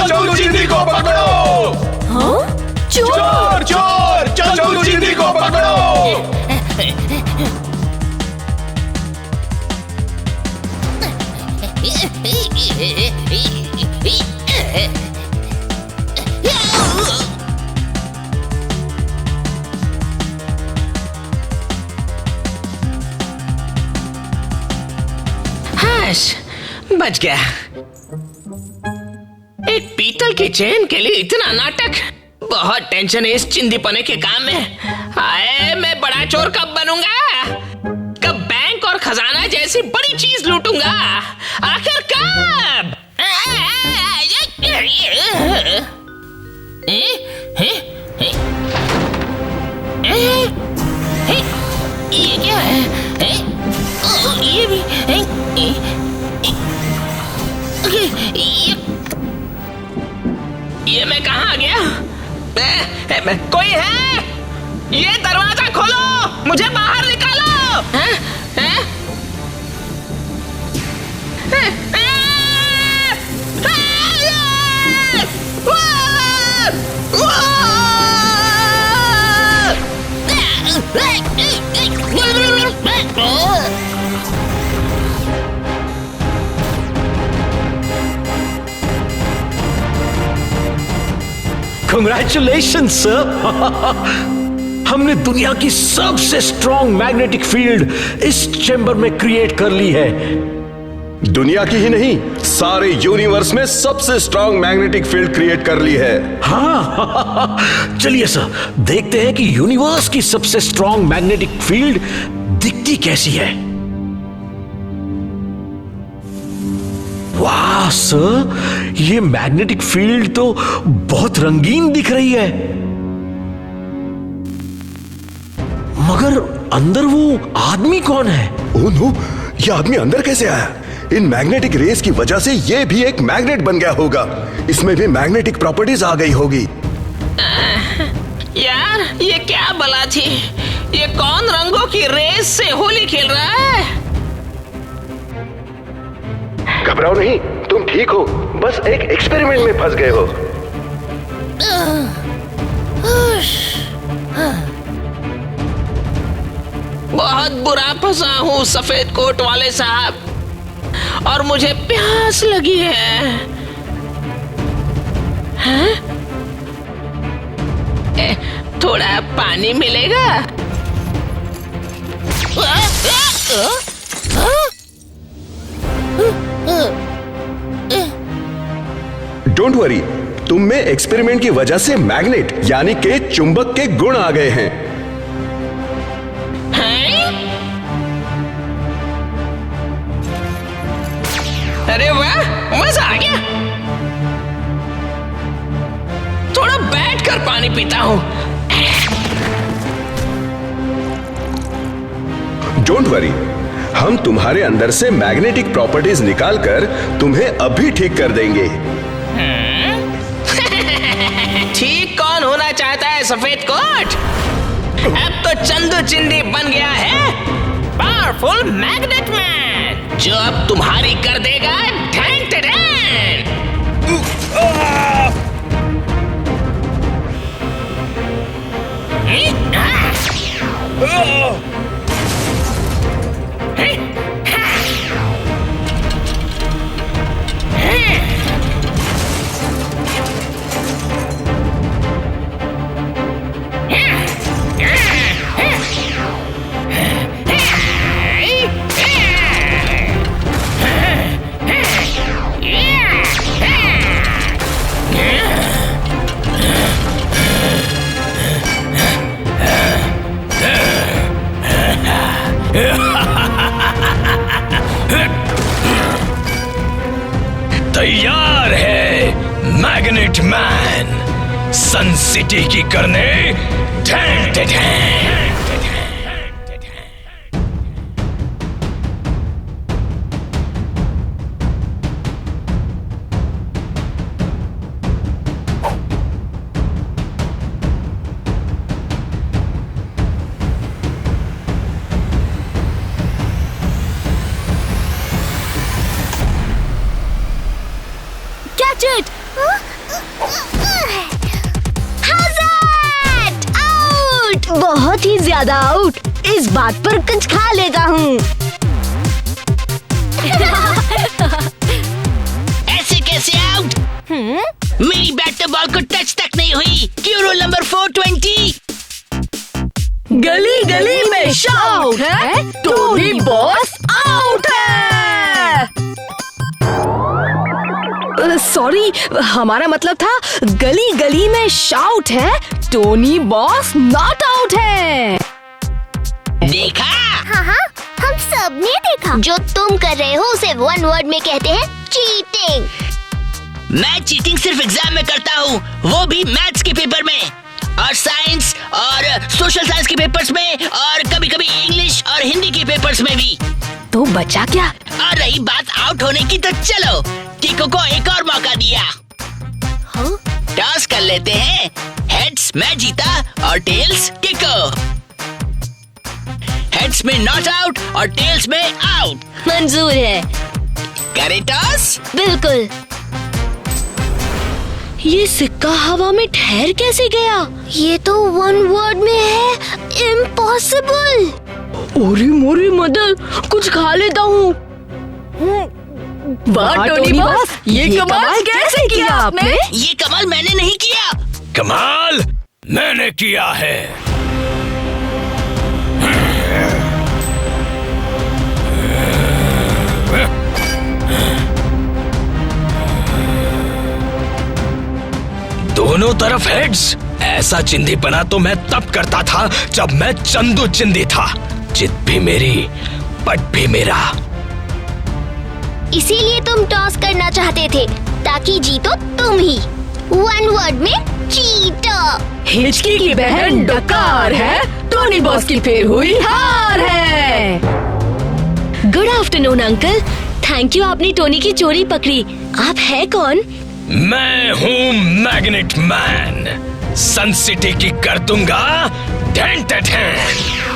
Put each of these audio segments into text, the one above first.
चल चिंदी को पकड़ो। हाँ? चोर चोर, चल चिंदी को पकड़ो। बच गया। एक पीतल की चेन के लिए इतना नाटक, बहुत टेंशन है इस चिंदीपने के काम में। हाय, मैं बड़ा चोर कब बनूंगा? कब बैंक और खजाना जैसी बड़ी चीज लूटूंगा? आखिर कब? ये क्या है? ये भी ये मैं कहाँ आ गया? कोई है? ये दरवाजा खोलो, मुझे बाहर निकालो। हैं? हैं? Congratulations, sir! हमने दुनिया की सबसे स्ट्रॉन्ग मैग्नेटिक फील्ड इस चेंबर में क्रिएट कर ली है। दुनिया की ही नहीं, सारे यूनिवर्स में सबसे स्ट्रॉन्ग मैग्नेटिक फील्ड क्रिएट कर ली है। हाँ, चलिए सर, देखते हैं कि यूनिवर्स की सबसे स्ट्रॉन्ग मैग्नेटिक फील्ड दिखती कैसी है। वाह सर, ये मैग्नेटिक फील्ड तो बहुत रंगीन दिख रही है, मगर अंदर वो आदमी कौन है? ओह नो, ये आदमी अंदर कैसे आया? इन मैग्नेटिक रेस की वजह से ये भी एक मैग्नेट बन गया होगा। इसमें भी मैग्नेटिक प्रॉपर्टीज आ गई होगी। यार, ये क्या बला थी? ये कौन रंगों की रेस से होली खेल रहा है? घबराओ नहीं, तुम ठीक हो, बस एक एक्सपेरिमेंट में फंस गए हो। बहुत बुरा फंसा हूँ सफेद कोट वाले साहब, और मुझे प्यास लगी है। हैं? थोड़ा पानी मिलेगा? डोंट वरी, तुम में एक्सपेरिमेंट की वजह से मैग्नेट यानी के चुंबक के गुण आ गए हैं। अरे वाह, मजा आ गया। थोड़ा बैठकर पानी पीता हूँ। डोंट वरी, हम तुम्हारे अंदर से मैग्नेटिक प्रॉपर्टीज निकालकर तुम्हें अभी ठीक कर देंगे। ठीक कौन होना चाहता है सफेद कोट? अब तो चंदू चिंदी बन गया है पावरफुल मैग्नेट मैन, जो अब तुम्हारी कर देगा ढैन ढैन। तैयार है मैग्नेट मैन सन सिटी की करने ढैन ढैन। Catch it! Huh? बहुत ही ज्यादा आउट। इस बात पर कुछ खा लेता हूँ। ऐसे कैसे आउट? मेरी बैट तो बॉल को टच तक नहीं हुई। क्यों रूल नंबर 420? गली गली में शाउट है, टोनी बॉस आउट है। सॉरी, हमारा मतलब था गली गली में शाउट है, टोनी बॉस नॉट आउट है। देखा? हाँ, हम सब ने देखा। जो तुम कर रहे हो उसे वन वर्ड में कहते हैं चीटिंग। मैं चीटिंग सिर्फ एग्जाम में करता हूँ, वो भी मैथ्स के पेपर में, और साइंस और सोशल साइंस के पेपर्स में, और कभी कभी इंग्लिश और हिंदी के पेपर्स में भी। तो बचा क्या? और रही बात आउट होने की, तो चलो किको को एक और मौका दिया। टॉस कर लेते हैं। हेड्स मैं जीता और टेल्स किको। हेड्स में नॉट आउट और टेल्स में आउट। मंजूर है। करे टॉस? बिल्कुल। ये सिक्का हवा में ठहर कैसे गया? ये तो वन वर्ड में है, इम्पॉसिबल। ओरी मोरी मदर, कुछ खा लेता हूँ। वाह टोनी बॉस, ये कमाल कैसे किया आपने? ये कमाल मैंने नहीं किया। कमाल मैंने किया है। दोनों तरफ हेड्स। ऐसा चिंदीपना तो मैं तब करता था जब मैं चंदू चिंदी था। जित भी मेरी, पट भी मेरा। इसीलिए तुम टॉस करना चाहते थे, ताकि जीतो तुम ही। वन वर्ड में चीटर। हिचकी की बहन डकार है, टोनी बॉस की फिर हुई हार है। Good afternoon uncle. Thank you, आपने टोनी की चोरी पकड़ी। आप है कौन? मैं हूँ मैग्नेट मैन। सन सिटी की कर दूंगा ढेन ढेन।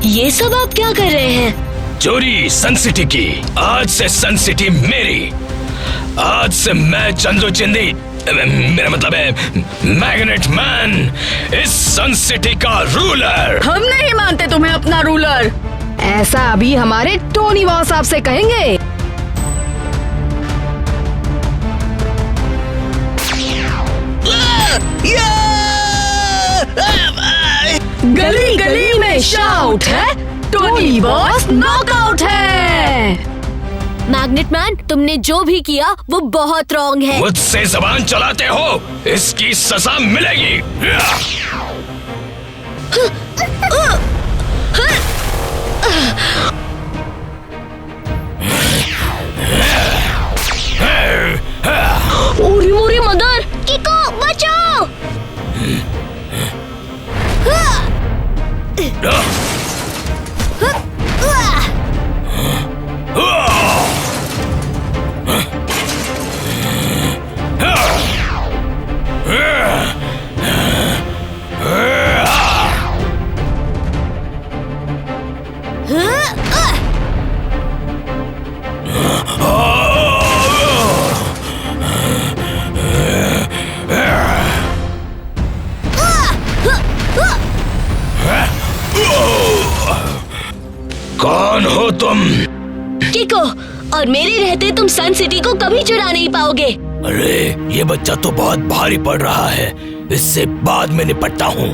ये सब आप क्या कर रहे हैं? चोरी सन सिटी की। आज से सन सिटी मेरी। आज से मैं चंदू चिंदी, मेरा मतलब है मैग्नेट मैन, इस सन सिटी का रूलर। हम नहीं मानते तुम्हें अपना रूलर। ऐसा अभी हमारे टोनी बॉस साहब से कहेंगे। गली गली में शाउट है, टोनी बॉस नॉकआउट है। मैग्नेट मैन, तुमने जो भी किया वो बहुत रॉन्ग है। मुझसे जबान चलाते हो, इसकी सजा मिलेगी। ओरी मोरी मदर, किको बचाओ। कौन हो तुम? किको, और मेरे रहते तुम सन सिटी को कभी चुरा नहीं पाओगे। अरे ये बच्चा तो बहुत भारी पड़ रहा है, इससे बाद में निपटता हूँ।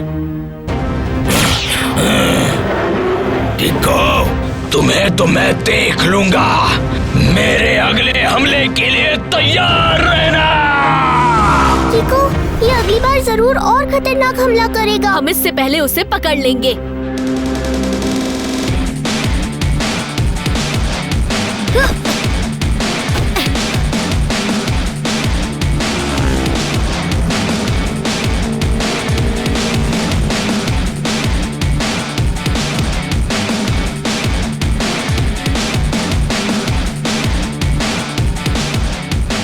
किको, तुम्हें तो मैं देख लूंगा। मेरे अगले हमले के लिए तैयार रहना। किको, ये अगली बार जरूर और खतरनाक हमला करेगा। हम इससे पहले उसे पकड़ लेंगे।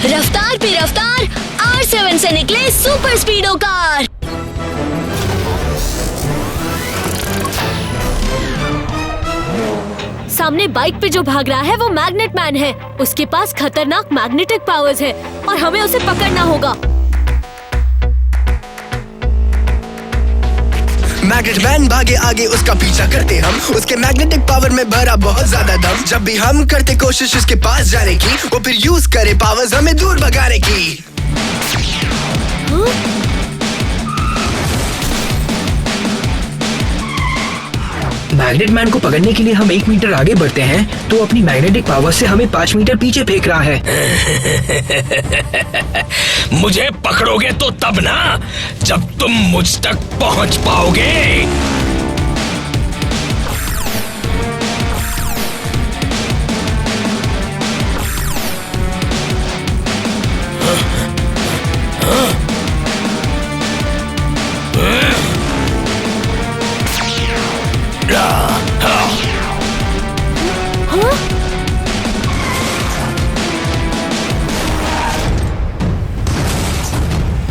रफ्तार पे रफ्तार, R7 से निकले सुपर स्पीडो कार। सामने बाइक पे जो भाग रहा है वो मैग्नेट मैन है। उसके पास खतरनाक मैग्नेटिक पावर्स है और हमें उसे पकड़ना होगा। मैग्नेट मैन भागे आगे, उसका पीछा करते हम। उसके मैग्नेटिक पावर में भरा बहुत ज्यादा दम। जब भी हम करते कोशिश उसके पास जाने की, वो फिर यूज करे पावर्स हमें दूर भगाने की। मैग्नेट मैन को पकड़ने के लिए हम 1 मीटर आगे बढ़ते हैं तो अपनी मैग्नेटिक पावर से हमें 5 मीटर पीछे फेंक रहा है। मुझे पकड़ोगे तो तब ना, जब तुम मुझ तक पहुंच पाओगे।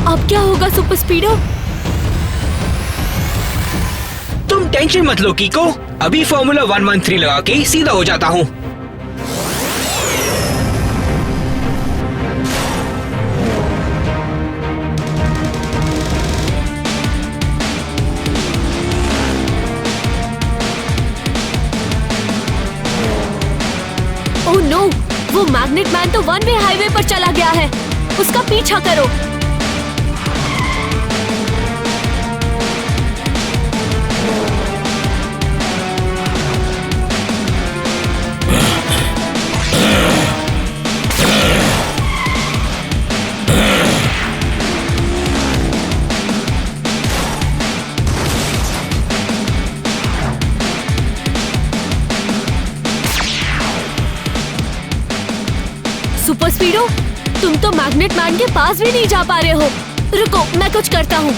अब क्या होगा सुपर स्पीडो? तुम टेंशन मत लो कीको, अभी फॉर्मूला 113 लगा के सीधा हो जाता हूँ। ओह नो, वो मैग्नेट मैन तो 1 वे हाईवे पर चला गया है। उसका पीछा करो। सुपर स्पीडो, तुम तो मैग्नेट मैन के पास भी नहीं जा पा रहे हो। रुको, मैं कुछ करता हूँ।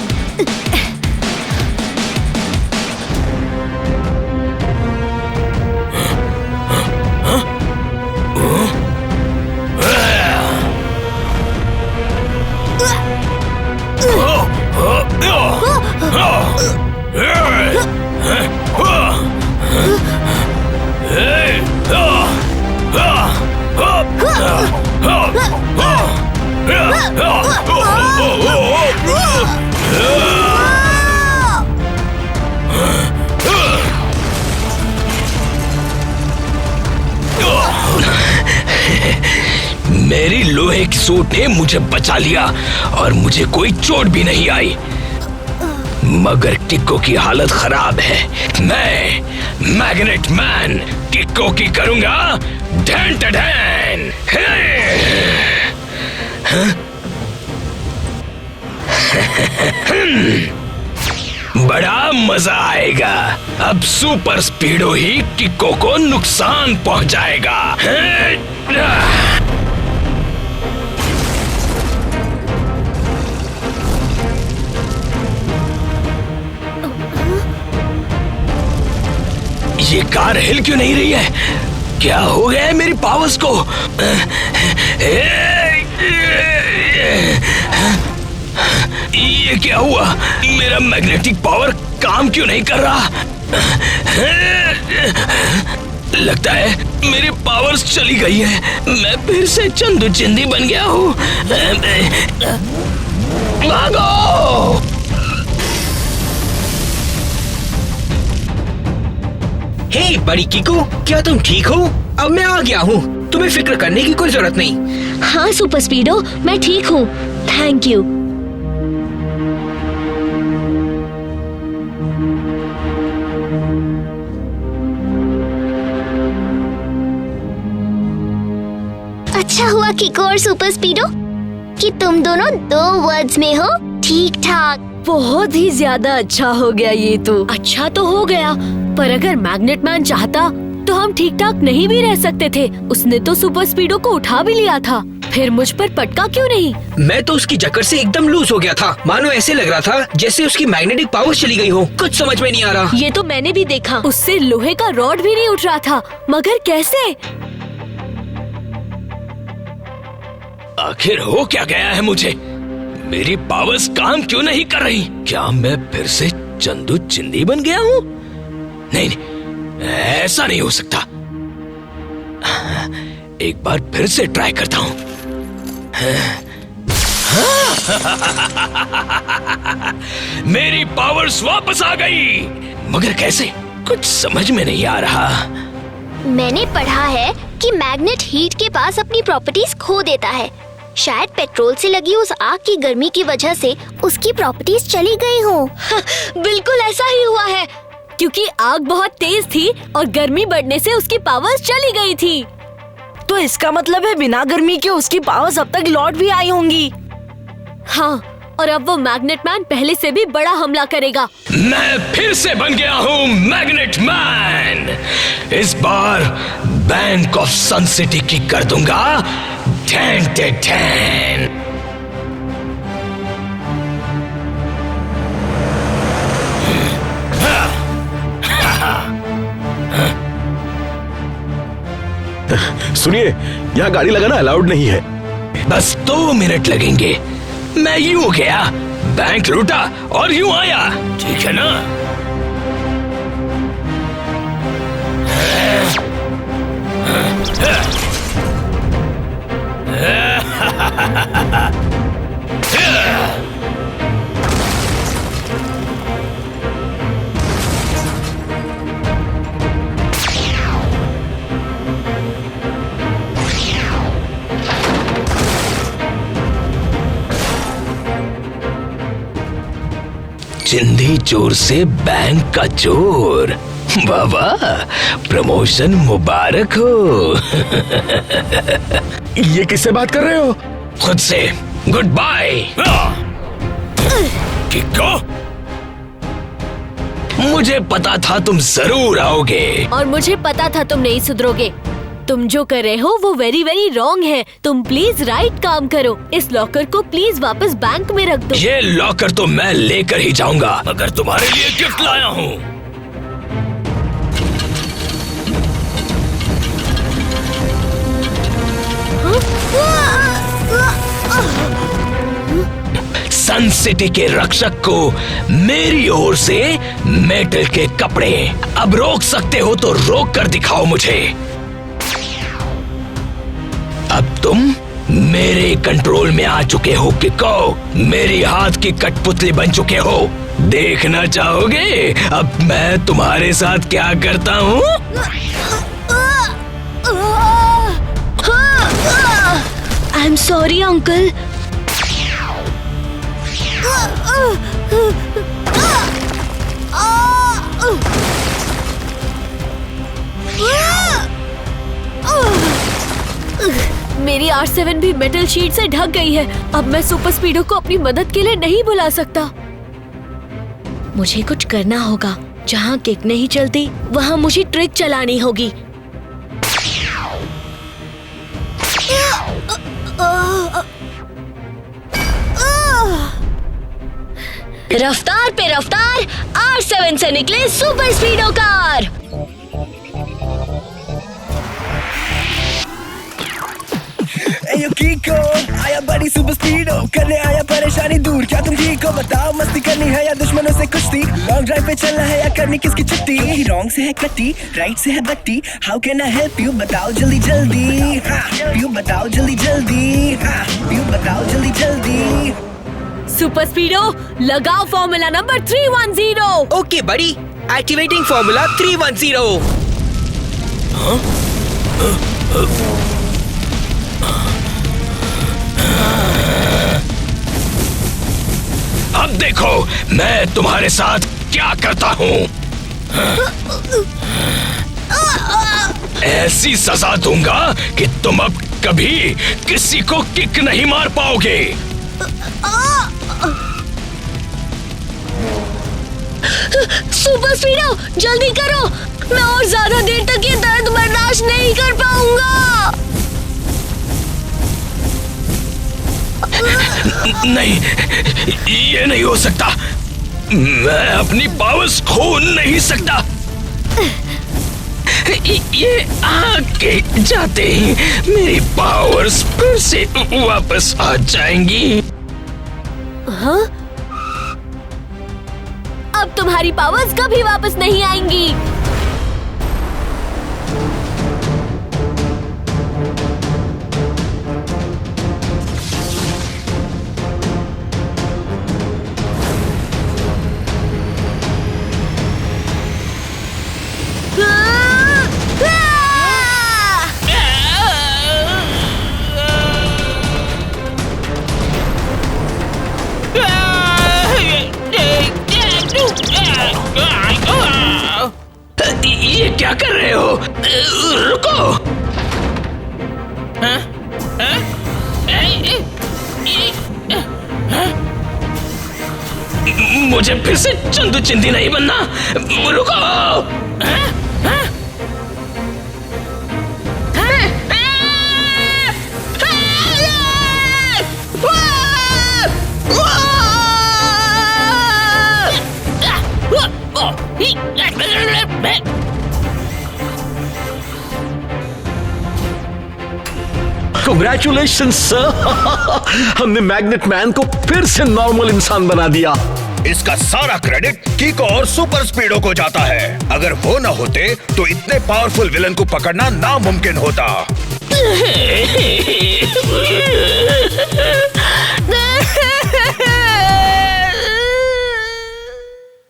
मेरी लोहे की सूट ने मुझे बचा लिया और मुझे कोई चोट भी नहीं आई, मगर किक्को की हालत खराब है। मैं मैग्नेट मैन किक्को की करूंगा ढैन ढैन। बड़ा मजा आएगा। अब सुपर स्पीडो ही किक्को को नुकसान पहुंचाएगा। ये कार हिल क्यों नहीं रही है? क्या हो गया है मेरी पावर्स को? ये क्या हुआ? मेरा मैग्नेटिक पावर काम क्यों नहीं कर रहा? लगता है मेरी पावर्स चली गई है। मैं फिर से चंदू चिंदी बन गया हूँ। भागो! हे बड़ी कीको, क्या तुम ठीक हो? अब मैं आ गया हूँ, तुम्हें फिक्र करने की कोई जरूरत नहीं। हाँ सुपर स्पीडो, मैं ठीक हूँ। Thank you. अच्छा हुआ कीको और सुपर स्पीडो कि तुम दोनों 2 वर्ड्स में हो ठीक ठाक। बहुत ही ज्यादा अच्छा हो गया ये तो। अच्छा तो हो गया, पर अगर मैग्नेट मैन चाहता तो हम ठीक ठाक नहीं भी रह सकते थे। उसने तो सुपर स्पीडो को उठा भी लिया था, फिर मुझ पर पटका क्यों नहीं? मैं तो उसकी जकड़ से एकदम लूज हो गया था। मानो ऐसे लग रहा था जैसे उसकी मैग्नेटिक पावर चली गई हो। कुछ समझ में नहीं आ रहा। ये तो मैंने भी देखा, उससे लोहे का रॉड भी नहीं उठ रहा था। मगर कैसे? आखिर हो क्या गया है मुझे? मेरी पावर्स काम क्यों नहीं कर रही? क्या मैं फिर से चंदू चिंदी बन गया हूँ? नहीं, ऐसा नहीं हो सकता। एक बार फिर से ट्राई करता हूं। मेरी पावर्स वापस आ गई, मगर कैसे, कुछ समझ में नहीं आ रहा। मैंने पढ़ा है कि मैग्नेट हीट के पास अपनी प्रॉपर्टीज खो देता है। शायद पेट्रोल से लगी उस आग की गर्मी की वजह से उसकी प्रॉपर्टीज चली गई हो। बिल्कुल ऐसा ही हुआ है, क्योंकि आग बहुत तेज थी और गर्मी बढ़ने से उसकी पावर्स चली गई थी। तो इसका मतलब है बिना गर्मी के उसकी पावर्स अब तक लौट भी आई होंगी। हाँ, और अब वो मैग्नेट मैन पहले से भी बड़ा हमला करेगा। मैं फिर से बन गया हूँ मैग्नेट मैन। इस बार बैंक ऑफ सन सिटी की कर दूंगा 10/10। सुनिए, यहाँ गाड़ी लगाना अलाउड नहीं है। बस 2 मिनट लगेंगे। मैं यूं गया, बैंक लूटा और यूं आया, ठीक है ना? चिंदी चोर से बैंक का चोर। बाबा, प्रमोशन मुबारक हो। ये किससे बात कर रहे हो? खुद से। Good bye. किको, मुझे पता था तुम जरूर आओगे। और मुझे पता था तुम नहीं सुधरोगे। तुम जो कर रहे हो वो वेरी वेरी रॉन्ग है। तुम प्लीज राइट काम करो। इस लॉकर को प्लीज वापस बैंक में रख दो। ये लॉकर तो मैं लेकर ही जाऊंगा, मगर तुम्हारे लिए गिफ्ट लाया हूँ। सन सिटी के रक्षक को मेरी ओर से मेटल के कपड़े। अब रोक सकते हो तो रोक कर दिखाओ मुझे। अब तुम मेरे कंट्रोल में आ चुके हो किको। मेरी हाथ की कठपुतली बन चुके हो। देखना चाहोगे अब मैं तुम्हारे साथ क्या करता हूँ? I am sorry uncle. मेरी R7 भी मेटल शीट से ढक गई है। अब मैं सुपर स्पीडो को अपनी मदद के लिए नहीं बुला सकता। मुझे कुछ करना होगा। जहाँ किक नहीं चलती वहाँ मुझे ट्रिक चलानी होगी। रफ्तार पे रफ्तार, R7 से निकले सुपर स्पीडो कार। एयो कीको, आया बड़ी सुपर स्पीडो, करने आया परेशानी दूर। क्या तुम ठीक हो? बताओ, मस्ती करनी है या दुश्मनों से कुश्ती? लॉन्ग ड्राइव पे चलना है या करनी किसकी छुट्टी? रॉन्ग से है कट्टी, राइट से है बट्टी। How can I help you? बताओ जल्दी जल्दी। यू बताओ जल्दी जल्दी। यू बताओ जल्दी जल्दी। सुपर स्पीडो लगाओ फॉर्मूला नंबर 310। ओके बड़ी, एक्टिवेटिंग फॉर्मूला 310। अब देखो मैं तुम्हारे साथ क्या करता हूँ। ऐसी सजा दूंगा कि तुम अब कभी किसी को किक नहीं मार पाओगे। सुपर स्पीडो जल्दी करो, मैं और ज्यादा देर तक ये दर्द बर्दाश्त नहीं कर पाऊंगा। नहीं, ये नहीं हो सकता। मैं अपनी पावर्स खो नहीं सकता। ये आगे जाते ही मेरी पावर्स फिर से वापस आ जाएंगी। हाँ? अब तुम्हारी पावर्स कभी वापस नहीं आएंगी। मुझे फिर से चंदू चिंदी नहीं बनना। रुको। हैं? हैं? Congratulations, sir! हमने मैग्नेट मैन को फिर से नॉर्मल इंसान बना दिया। इसका सारा क्रेडिट कीको और सुपर स्पीडो को जाता है। अगर वो न होते तो इतने पावरफुल विलन को पकड़ना नामुमकिन होता।